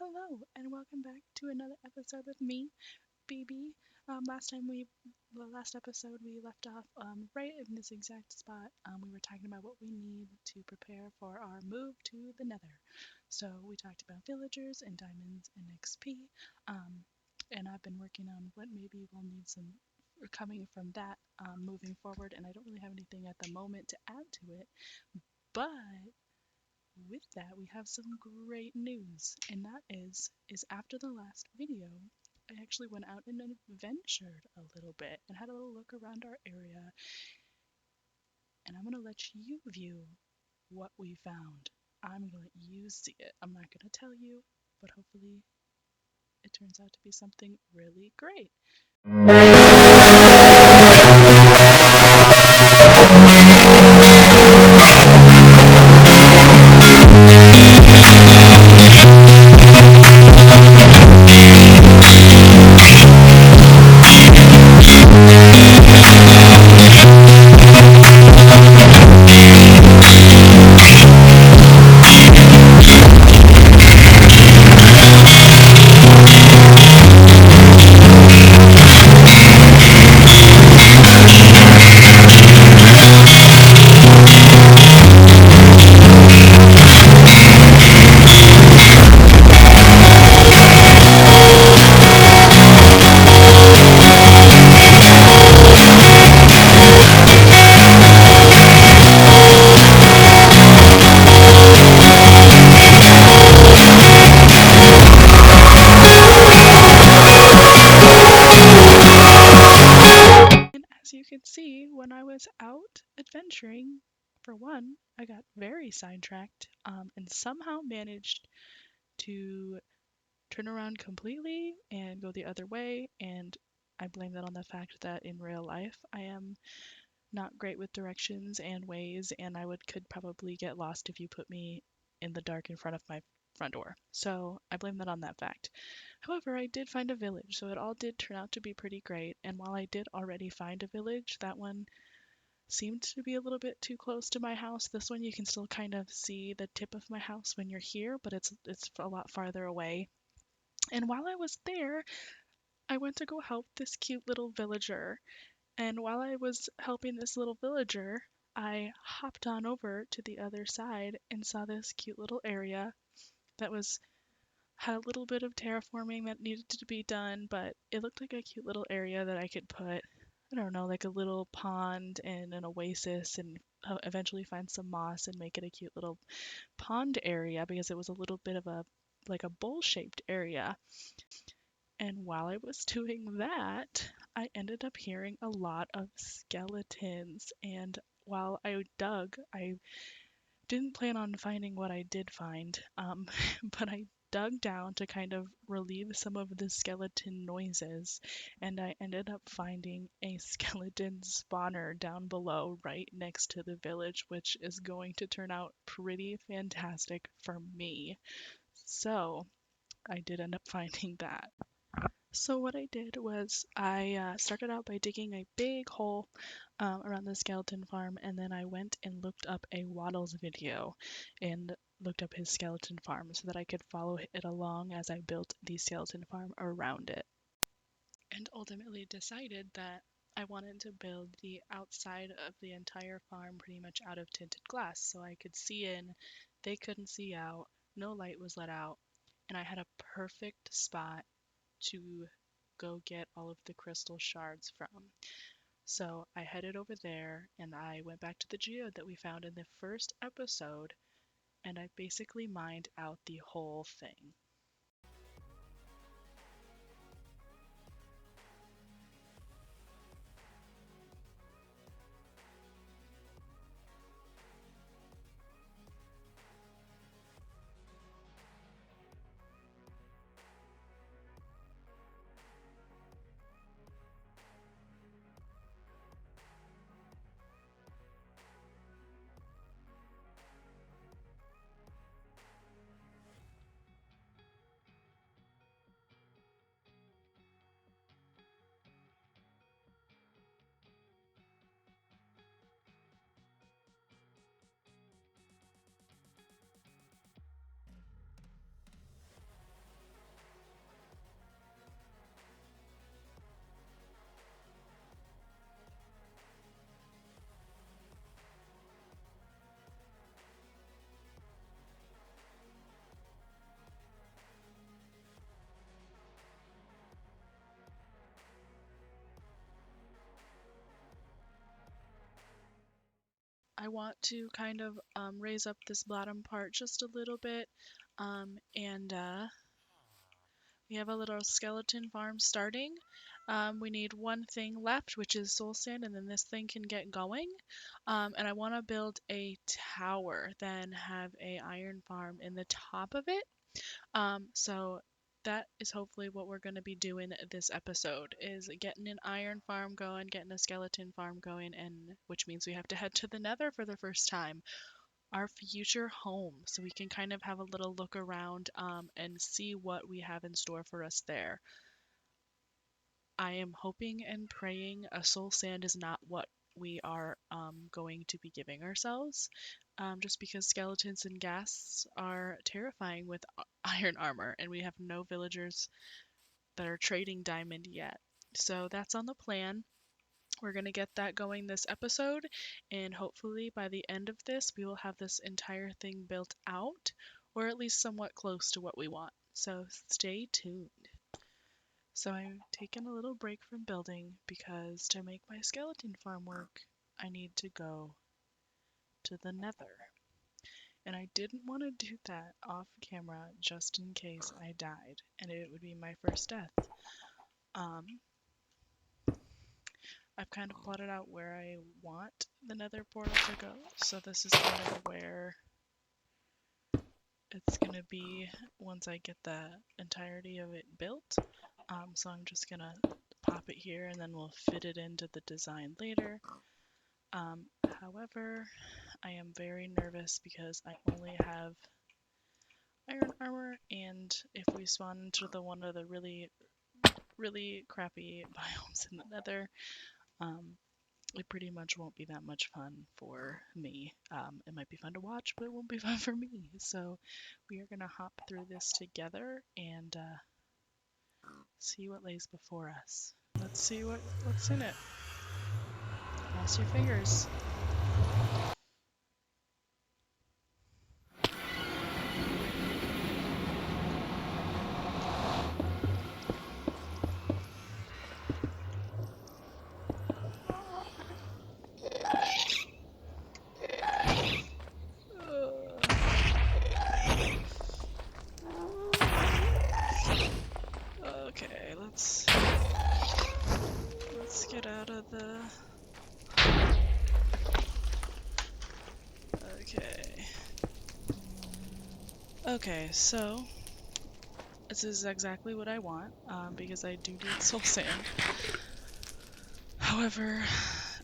Hello, and welcome back to another episode with me, BB. The last episode, we left off right in this exact spot. We were talking about what we need to prepare for our move to the Nether. So we talked about villagers and diamonds and XP, and I've been working on what maybe we'll need some coming from that moving forward. And I don't really have anything at the moment to add to it, but with that, we have some great news, and that is after the last video, I actually went out and adventured a little bit and had a little look around our area, and I'm gonna let you view what we found. I'm gonna let you see it. I'm not gonna tell you, but hopefully it turns out to be something really great. And as you can see, when I was out adventuring, for one, I got very sidetracked and somehow managed to turn around completely and go the other way. And I blame that on the fact that in real life, I am not great with directions and ways, and could probably get lost if you put me in the dark in front of my front door. So I blame that on that fact. However, I did find a village, so it all did turn out to be pretty great. And while I did already find a village, that one seemed to be a little bit too close to my house. This one you can still kind of see the tip of my house when you're here, but it's a lot farther away. And while I was there, I went to go help this cute little villager. And while I was helping this little villager, I hopped on over to the other side and saw this cute little area that was had a little bit of terraforming that needed to be done, but it looked like a cute little area that I could put, I don't know, like a little pond and an oasis and eventually find some moss and make it a cute little pond area because it was a little bit of a like a bowl-shaped area. And while I was doing that, I ended up hearing a lot of skeletons. And while I dug, I didn't plan on finding what I did find, but I dug down to kind of relieve some of the skeleton noises, and I ended up finding a skeleton spawner down below right next to the village, which is going to turn out pretty fantastic for me. So I did end up finding that. So what I did was I started out by digging a big hole around the skeleton farm, and then I went and looked up a Waddles video and looked up his skeleton farm so that I could follow it along as I built the skeleton farm around it. And ultimately decided that I wanted to build the outside of the entire farm pretty much out of tinted glass so I could see in, they couldn't see out, no light was let out, and I had a perfect spot to go get all of the crystal shards from. So I headed over there and I went back to the geode that we found in the first episode and I basically mined out the whole thing. I want to kind of raise up this bottom part just a little bit, and we have a little skeleton farm starting. We need one thing left, which is soul sand, and then this thing can get going. And I want to build a tower, then have a iron farm in the top of it. So that is hopefully what we're going to be doing this episode, is getting an iron farm going, getting a skeleton farm going, and which means we have to head to the nether for the first time, our future home, so we can kind of have a little look around and see what we have in store for us there. I am hoping and praying a soul sand is not what we are going to be giving ourselves, just because skeletons and ghasts are terrifying with iron armor, and we have no villagers that are trading diamond yet. So that's on the plan. We're going to get that going this episode, and hopefully by the end of this, we will have this entire thing built out, or at least somewhat close to what we want. So stay tuned. So I'm taking a little break from building because to make my skeleton farm work, I need to go to the nether. And I didn't want to do that off camera just in case I died, and it would be my first death. I've kind of plotted out where I want the nether portal to go, so this is kind of where it's going to be once I get the entirety of it built. So I'm just going to pop it here and then we'll fit it into the design later. However, I am very nervous because I only have iron armor, and if we spawn into one of the really crappy biomes in the nether, it pretty much won't be that much fun for me. It might be fun to watch, but it won't be fun for me. So we are going to hop through this together and see what lays before us. Let's see what's in it. Cross your fingers. Okay, let's get out of the... Okay, so this is exactly what I want, because I do need soul sand. However,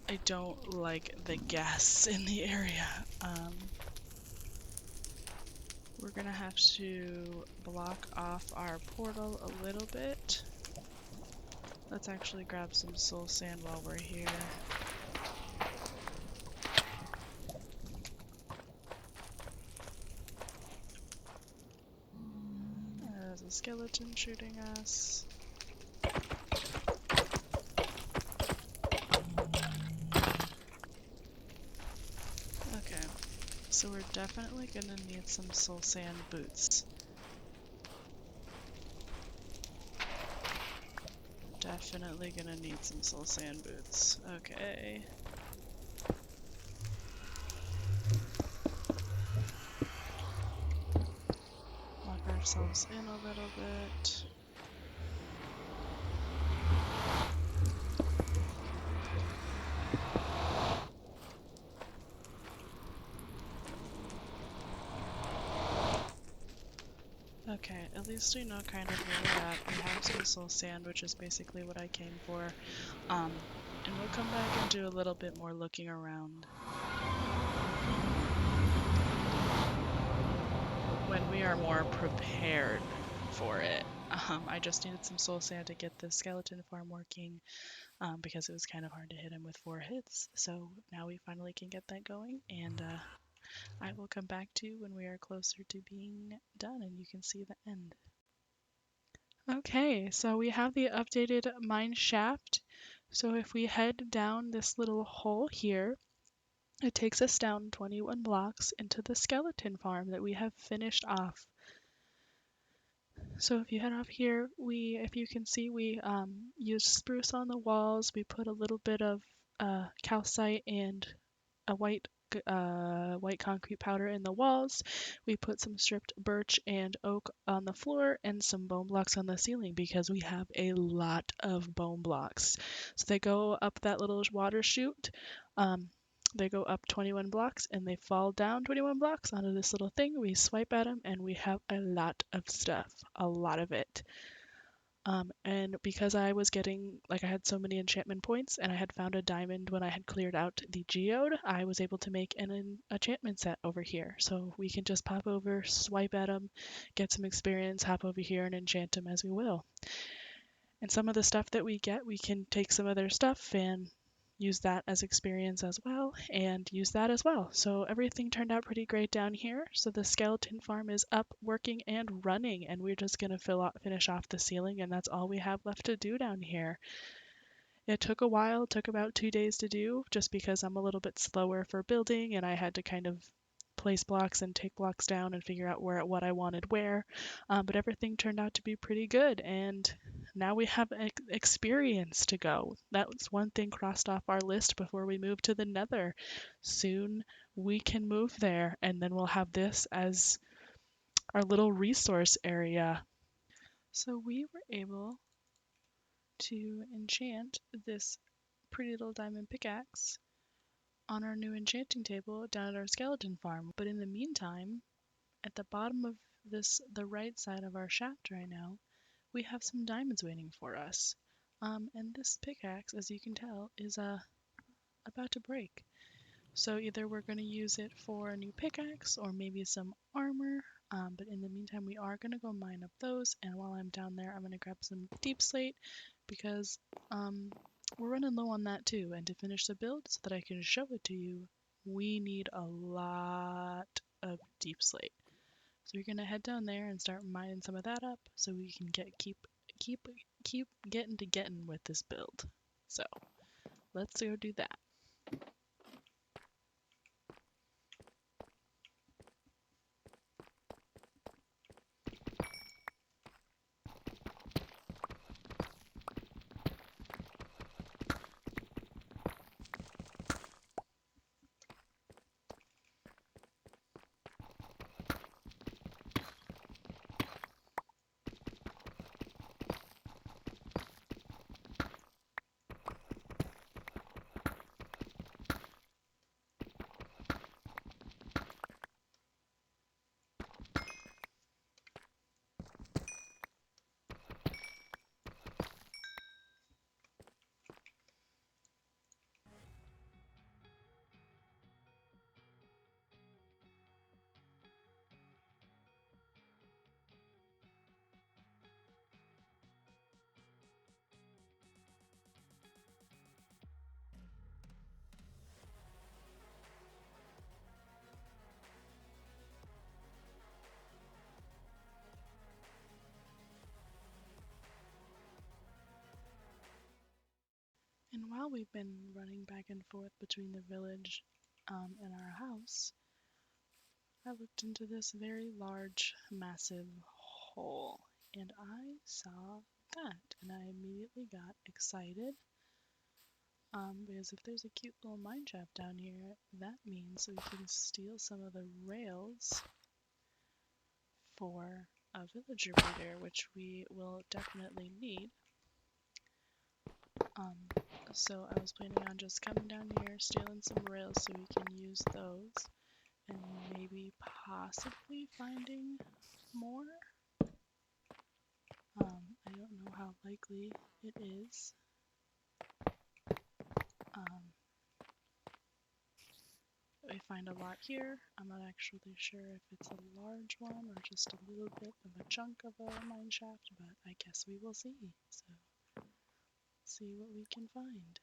I don't like the gas in the area. We're gonna have to block off our portal a little bit. Let's actually grab some soul sand while we're here. There's a skeleton shooting us. Okay, so we're definitely gonna need some soul sand boots. Definitely gonna need some soul sand boots. Okay. Lock ourselves in a little bit. Okay, at least we know kind of where we're at. We have some soul sand, which is basically what I came for. And we'll come back and do a little bit more looking around when we are more prepared for it. I just needed some soul sand to get the skeleton farm working, because it was kind of hard to hit him with 4 hits. So now we finally can get that going, and I will come back to you when we are closer to being done and you can see the end. Okay, so we have the updated mine shaft. So if we head down this little hole here, it takes us down 21 blocks into the skeleton farm that we have finished off. So if you head up here, if you can see, we used spruce on the walls. We put a little bit of calcite and a white white concrete powder in the walls. We put some stripped birch and oak on the floor and some bone blocks on the ceiling because we have a lot of bone blocks. So they go up that little water chute. They go up 21 blocks and they fall down 21 blocks onto this little thing. We swipe at them and we have a lot of stuff, a lot of it. And because I was getting, like, I had so many enchantment points and I had found a diamond when I had cleared out the geode, I was able to make an enchantment set over here. So we can just pop over, swipe at them, get some experience, hop over here and enchant them as we will. And some of the stuff that we get, we can take some of their stuff and use that as experience as well, and use that as well. So everything turned out pretty great down here. So the skeleton farm is up, working, and running, and we're just going to finish off the ceiling, and that's all we have left to do down here. It took a while, took about 2 days to do, just because I'm a little bit slower for building, and I had to kind of place blocks and take blocks down and figure out what I wanted where. But everything turned out to be pretty good, and now we have experience to go. That was one thing crossed off our list before we move to the Nether. Soon we can move there, and then we'll have this as our little resource area. So we were able to enchant this pretty little diamond pickaxe on our new enchanting table down at our skeleton farm. But in the meantime, at the bottom of the right side of our shaft right now, we have some diamonds waiting for us. And this pickaxe, as you can tell, is about to break. So either we're going to use it for a new pickaxe or maybe some armor. But in the meantime, we are going to go mine up those. And while I'm down there, I'm going to grab some deep slate because we're running low on that too. And to finish the build so that I can show it to you, we need a lot of deep slate. So we're gonna head down there and start mining some of that up so we can keep getting with this build. So let's go do that. And while we've been running back and forth between the village and our house, I looked into this very large, massive hole, and I saw that, and I immediately got excited. Because if there's a cute little mine shaft down here, that means we can steal some of the rails for a villager breeder, which we will definitely need. So I was planning on just coming down here, stealing some rails so we can use those, and maybe possibly finding more. I don't know how likely it is. I find a lot here. I'm not actually sure if it's a large one or just a little bit of a chunk of a mine shaft, but I guess we will see. So, see what we can find.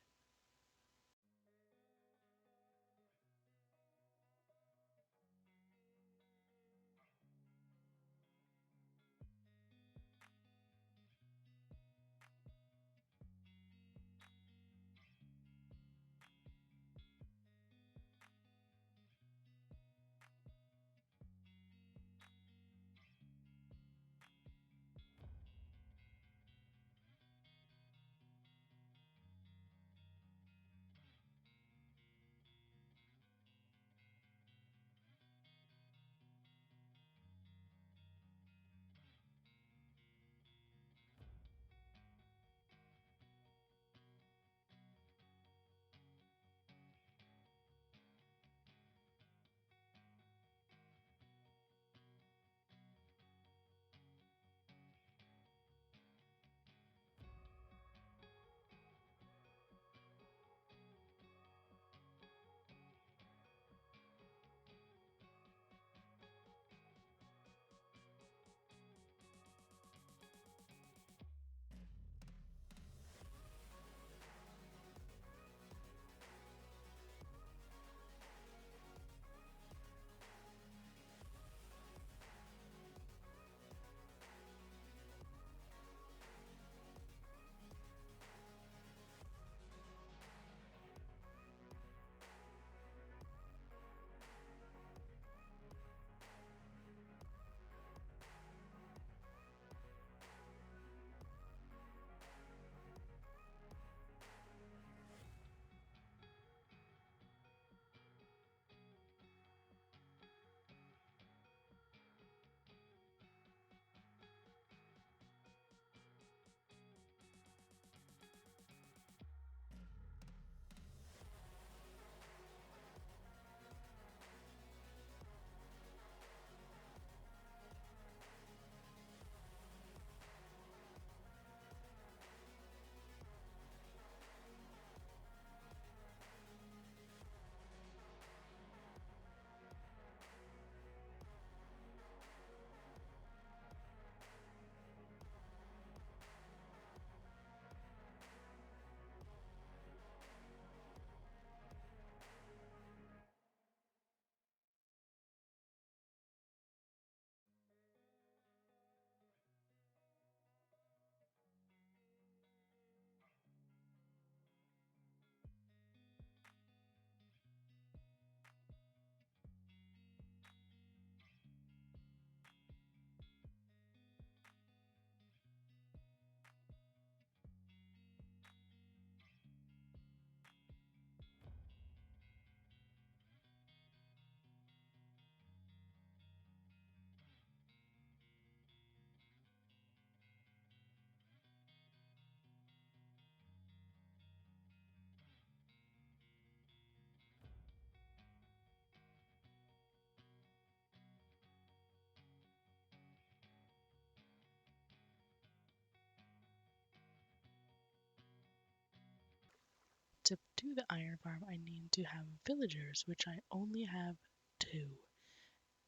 to the iron farm, I need to have villagers, which I only have 2.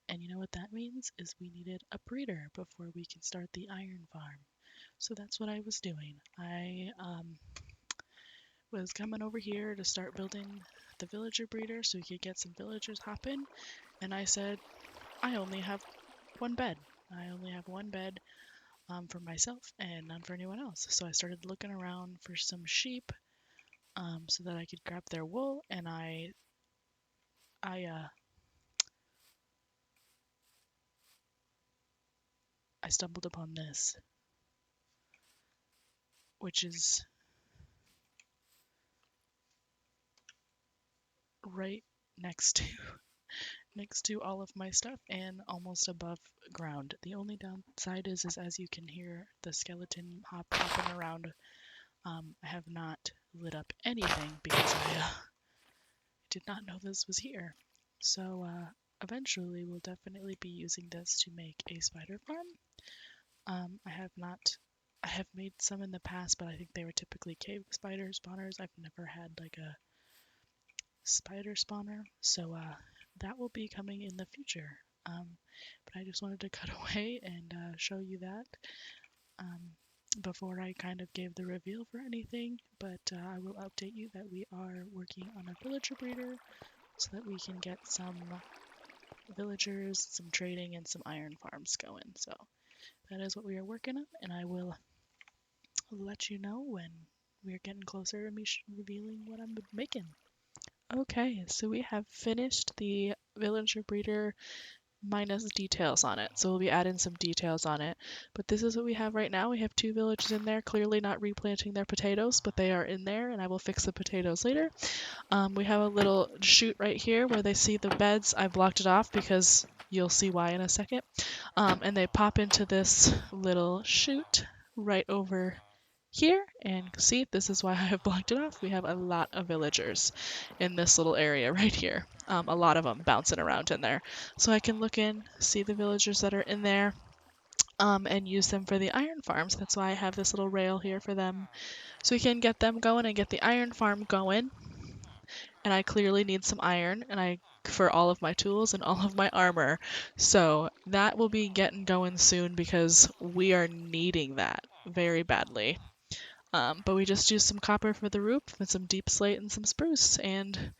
And you know what that means? Is we needed a breeder before we can start the iron farm. So that's what I was doing. I was coming over here to start building the villager breeder so we could get some villagers hopping. And I said, I only have 1 bed. I only have 1 bed for myself and none for anyone else. So I started looking around for some sheep so that I could grab their wool, and I I stumbled upon this, which is right next to next to all of my stuff and almost above ground. The only downside is as you can hear the skeleton hopping around. I have not lit up anything because I did not know this was here. So eventually we'll definitely be using this to make a spider farm. I have not. I have made some in the past, but I think they were typically cave spider spawners. I've never had like a spider spawner, so that will be coming in the future. But I just wanted to cut away and show you that um, before I kind of gave the reveal for anything. But I will update you that we are working on a villager breeder so that we can get some villagers, some trading, and some iron farms going. So that is what we are working on, and I will let you know when we're getting closer to me revealing what I'm making. Okay, so we have finished the villager breeder minus details on it. So we'll be adding some details on it. But this is what we have right now. We have 2 villagers in there, clearly not replanting their potatoes, but they are in there, and I will fix the potatoes later. We have a little chute right here where they see the beds. I blocked it off because you'll see why in a second. And they pop into this little chute right over here, and see, this is why I have blocked it off. We have a lot of villagers in this little area right here. A lot of them bouncing around in there. So I can look in, see the villagers that are in there, and use them for the iron farms. That's why I have this little rail here for them. So we can get them going and get the iron farm going. And I clearly need some iron, and for all of my tools and all of my armor. So that will be getting going soon because we are needing that very badly. But we just used some copper for the roof and some deep slate and some spruce and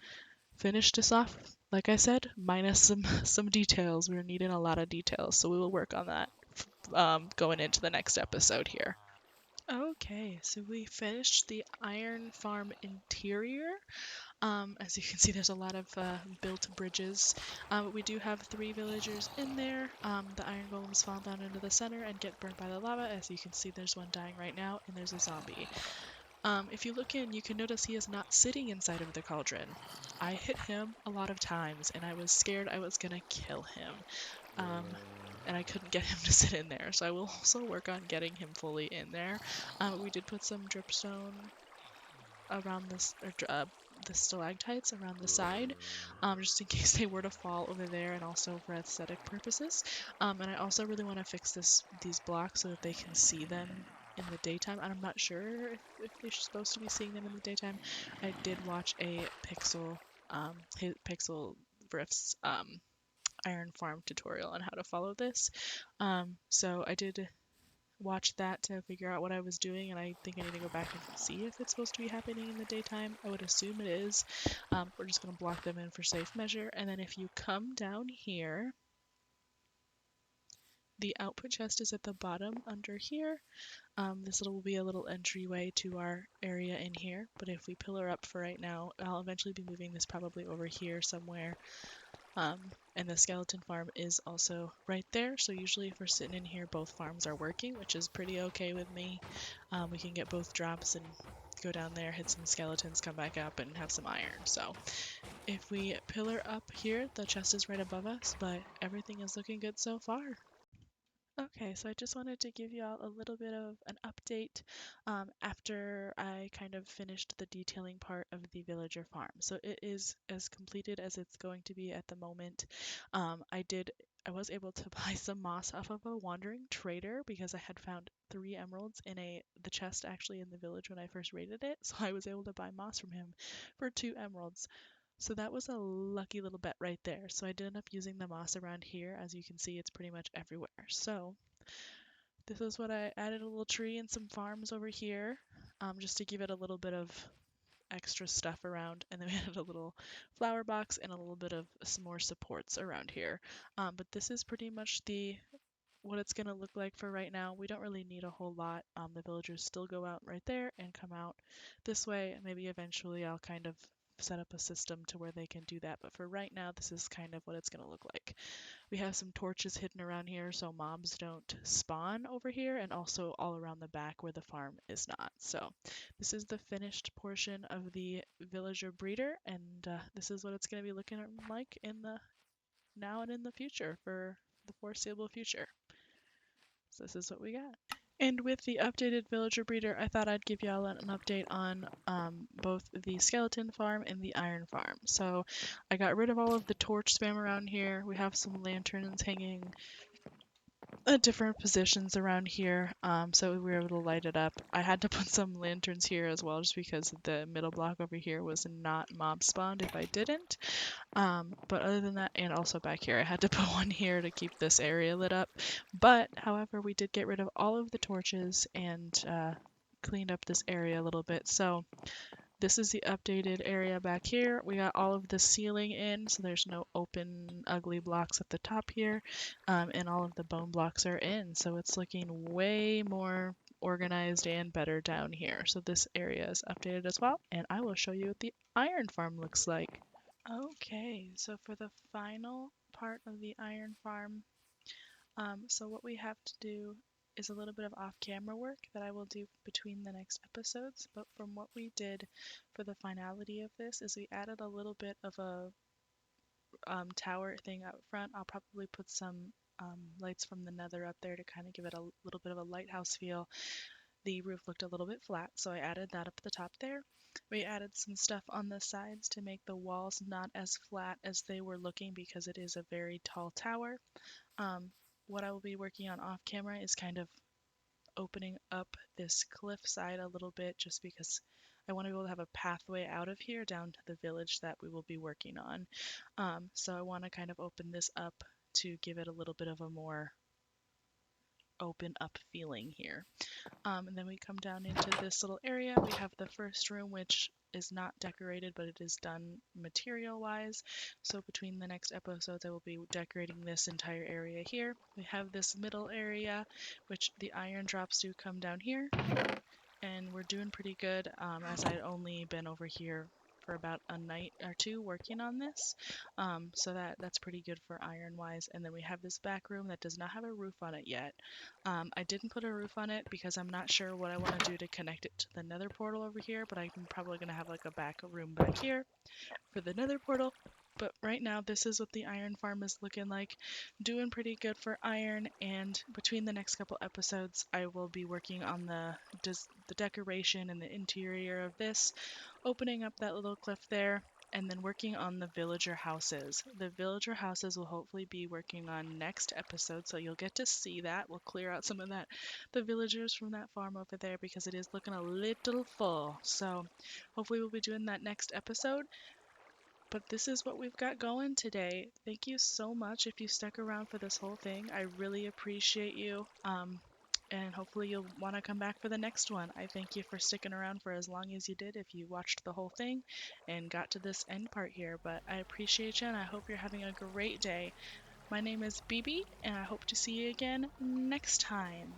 finished this off, like I said, minus some details. We're needing a lot of details, so we will work on that going into the next episode here. Okay, so we finished the iron farm interior. As you can see, there's a lot of built bridges. We do have 3 villagers in there. The iron golems fall down into the center and get burnt by the lava. As you can see, there's one dying right now, and there's a zombie. If you look in, you can notice he is not sitting inside of the cauldron. I hit him a lot of times, and I was scared I was gonna kill him. And I couldn't get him to sit in there, so I will also work on getting him fully in there. We did put some dripstone around this, the stalactites around the side, just in case they were to fall over there, and also for aesthetic purposes. And I also really want to fix these blocks so that they can see them in the daytime. I'm not sure if they're supposed to be seeing them in the daytime. I did watch a Pixel Riff's Iron Farm tutorial on how to follow this. So I did watch that to figure out what I was doing, and I think I need to go back and see if it's supposed to be happening in the daytime. I would assume it is. We're just going to block them in for safe measure, and then if you come down here, the output chest is at the bottom under here. This will be a little entryway to our area in here, but if we pillar up for right now, I'll eventually be moving this probably over here somewhere. And the skeleton farm is also right there, so usually if we're sitting in here, both farms are working, which is pretty okay with me. We can get both drops and go down there, hit some skeletons, come back up, and have some iron. So if we pillar up here, the chest is right above us, but everything is looking good so far. Okay, so I just wanted to give you all a little bit of an update after I kind of finished the detailing part of the villager farm. So it is as completed as it's going to be at the moment. I was able to buy some moss off of a wandering trader because I had found 3 emeralds in the chest actually in the village when I first raided it. So I was able to buy moss from him for 2 emeralds. So that was a lucky little bet right there. So I did end up using the moss around here. As you can see, it's pretty much everywhere. So this is what I added, a little tree and some farms over here, just to give it a little bit of extra stuff around, and then we added a little flower box and a little bit of some more supports around here. But this is pretty much what it's going to look like for right now. We don't really need a whole lot. The villagers still go out right there and come out this way. Maybe eventually I'll kind of set up a system to where they can do that, but for right now this is kind of what it's going to look like. We have some torches hidden around here so mobs don't spawn over here, and also all around the back where the farm is not. So this is the finished portion of the villager breeder, and this is what it's going to be looking like in the now and in the future, for the foreseeable future. So this is what we got. And with the updated villager breeder, I thought I'd give y'all an update on both the skeleton farm and the iron farm. So I got rid of all of the torch spam around here. We have some lanterns hanging at different positions around here, so we were able to light it up. I had to put some lanterns here as well just because the middle block over here was not mob spawned if I didn't. But other than that, and also back here, I had to put one here to keep this area lit up. But, however, we did get rid of all of the torches and cleaned up this area a little bit. So this is the updated area back here. We got all of the ceiling in, so there's no open, ugly blocks at the top here. And all of the bone blocks are in, so it's looking way more organized and better down here. So this area is updated as well, and I will show you what the iron farm looks like. Okay, so for the final part of the iron farm, so what we have to do is a little bit of off-camera work that I will do between the next episodes, but from what we did for the finality of this is we added a little bit of a tower thing up front. I'll probably put some lights from the nether up there to kind of give it a little bit of a lighthouse feel. The roof looked a little bit flat, so I added that up at the top there. We added some stuff on the sides to make the walls not as flat as they were looking because it is a very tall tower. What I will be working on off camera is kind of opening up this cliff side a little bit just because I want to be able to have a pathway out of here down to the village that we will be working on. So I want to kind of open this up to give it a little bit of a more open up feeling here. And then we come down into this little area. We have the first room, which is not decorated, but it is done material wise. So between the next episodes, I will be decorating this entire area here. We have this middle area, which the iron drops do come down here. And we're doing pretty good, as I'd only been over here for about a night or two working on this. So that's pretty good for iron wise. And then we have this back room that does not have a roof on it yet. I didn't put a roof on it because I'm not sure what I want to do to connect it to the nether portal over here, but I'm probably going to have like a back room back here for the nether portal. But right now, this is what the iron farm is looking like. Doing pretty good for iron, and between the next couple episodes, I will be working on the decoration and the interior of this, opening up that little cliff there, and then working on the villager houses. The villager houses will hopefully be working on next episode, so you'll get to see that. We'll clear out some of the villagers from that farm over there because it is looking a little full. So hopefully we'll be doing that next episode. But this is what we've got going today. Thank you so much if you stuck around for this whole thing. I really appreciate you. And hopefully you'll want to come back for the next one. I thank you for sticking around for as long as you did if you watched the whole thing and got to this end part here. But I appreciate you, and I hope you're having a great day. My name is BB, and I hope to see you again next time.